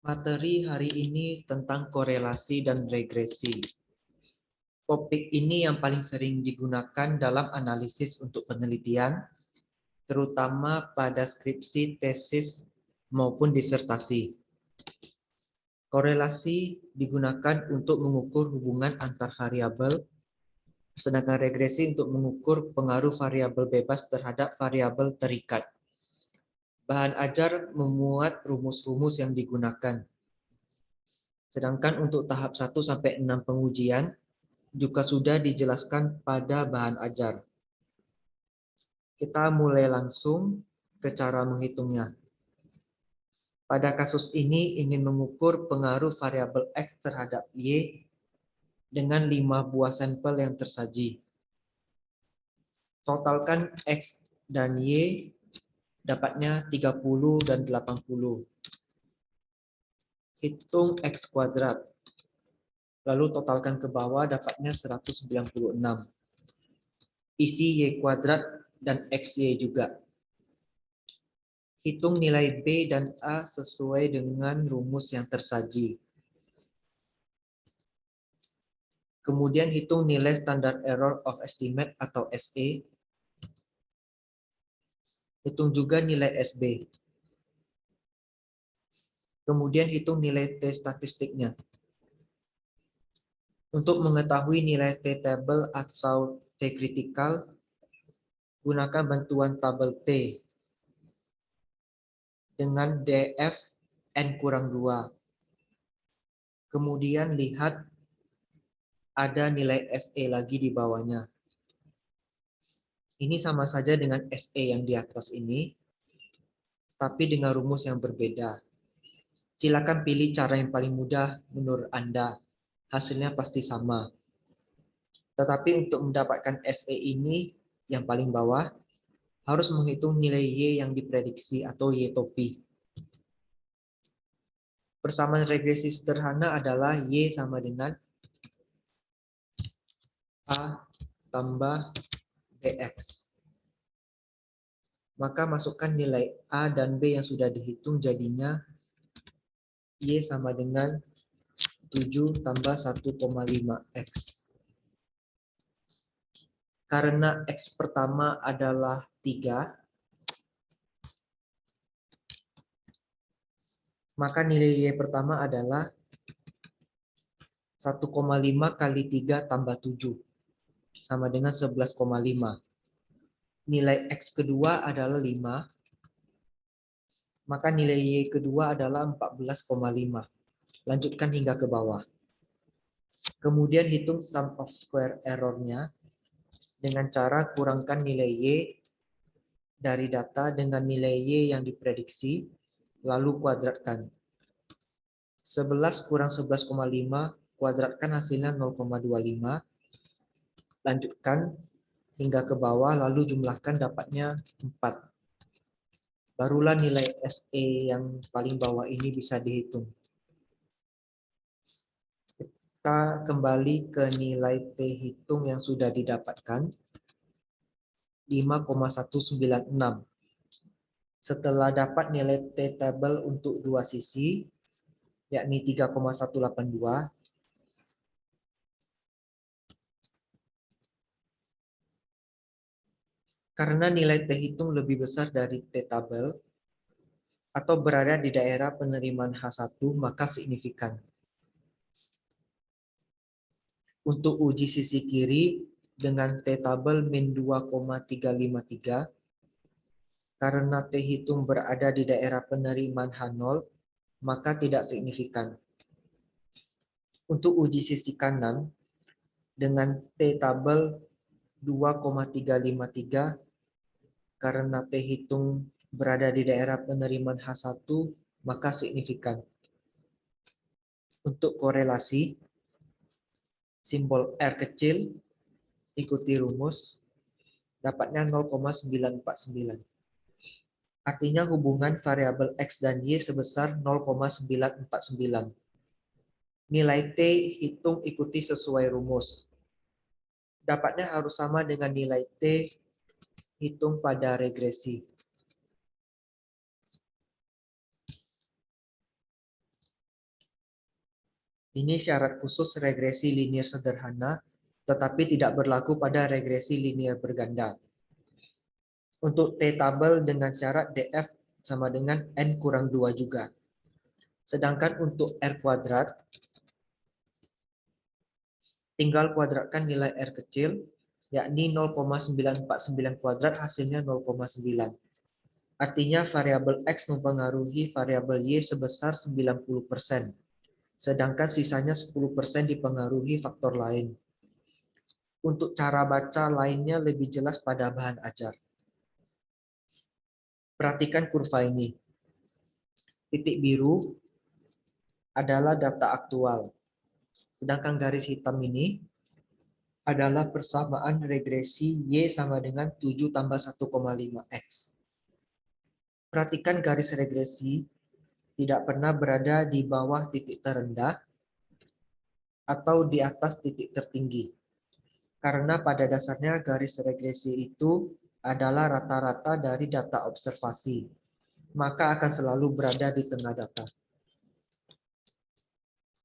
Materi hari ini tentang korelasi dan regresi. Topik ini yang paling sering digunakan dalam analisis untuk penelitian, terutama pada skripsi, tesis, maupun disertasi. Korelasi digunakan untuk mengukur hubungan antar variabel, sedangkan regresi untuk mengukur pengaruh variabel bebas terhadap variabel terikat. Bahan ajar memuat rumus-rumus yang digunakan. Sedangkan untuk tahap 1 sampai 6 pengujian juga sudah dijelaskan pada bahan ajar. Kita mulai langsung ke cara menghitungnya. Pada kasus ini ingin mengukur pengaruh variabel X terhadap Y dengan 5 buah sampel yang tersaji. Totalkan X dan Y dapatnya 30 dan 80. Hitung X kuadrat. Lalu totalkan ke bawah dapatnya 196. Isi Y kuadrat dan XY juga. Hitung nilai B dan A sesuai dengan rumus yang tersaji. Kemudian hitung nilai standard error of estimate atau SE. Hitung juga nilai SB. Kemudian hitung nilai T statistiknya. Untuk mengetahui nilai T table atau T critical, gunakan bantuan tabel T dengan DF N-2. Kemudian lihat ada nilai SE lagi di bawahnya. Ini sama saja dengan SE yang di atas ini, tapi dengan rumus yang berbeda. Silakan pilih cara yang paling mudah menurut Anda. Hasilnya pasti sama. Tetapi untuk mendapatkan SE ini yang paling bawah, harus menghitung nilai Y yang diprediksi atau Y topi. Persamaan regresi sederhana adalah Y sama dengan A tambah BX. Maka masukkan nilai A dan B yang sudah dihitung jadinya Y sama dengan 7 tambah 1,5X. Karena X pertama adalah 3, maka nilai Y pertama adalah 1,5 kali 3 tambah 7, sama dengan 11,5. Nilai X kedua adalah 5, maka nilai Y kedua adalah 14,5. Lanjutkan hingga ke bawah. Kemudian hitung sum of square error-nya dengan cara kurangkan nilai Y dari data dengan nilai Y yang diprediksi, lalu kuadratkan. 11 kurang 11,5, kuadratkan hasilnya 0,25. Lanjutkan hingga ke bawah, lalu jumlahkan dapatnya 4. Barulah nilai SE yang paling bawah ini bisa dihitung. Kita kembali ke nilai T hitung yang sudah didapatkan, 5,196. Setelah dapat nilai T table untuk dua sisi, yakni 3,182, karena nilai T hitung lebih besar dari T tabel atau berada di daerah penerimaan H1, maka signifikan. Untuk uji sisi kiri dengan T tabel min 2,353, karena T hitung berada di daerah penerimaan H0, maka tidak signifikan. Untuk uji sisi kanan dengan T tabel 2,353, karena T hitung berada di daerah penerimaan H1, maka signifikan. Untuk korelasi, simbol R kecil, ikuti rumus, dapatnya 0,949. Artinya hubungan variabel X dan Y sebesar 0,949. Nilai T hitung ikuti sesuai rumus. Dapatnya harus sama dengan nilai T hitung pada regresi. Ini syarat khusus regresi linier sederhana, tetapi tidak berlaku pada regresi linier berganda. Untuk T-tabel dengan syarat DF sama dengan N kurang 2 juga. Sedangkan untuk R kuadrat, tinggal kuadratkan nilai R kecil, yakni 0,949 kuadrat hasilnya 0,9. Artinya variabel X mempengaruhi variabel Y sebesar 90%, sedangkan sisanya 10% dipengaruhi faktor lain. Untuk cara baca lainnya lebih jelas pada bahan ajar. Perhatikan kurva ini. Titik biru adalah data aktual, sedangkan garis hitam ini adalah persamaan regresi Y sama dengan 7 tambah 1,5X. Perhatikan garis regresi tidak pernah berada di bawah titik terendah atau di atas titik tertinggi. Karena pada dasarnya garis regresi itu adalah rata-rata dari data observasi, maka akan selalu berada di tengah data.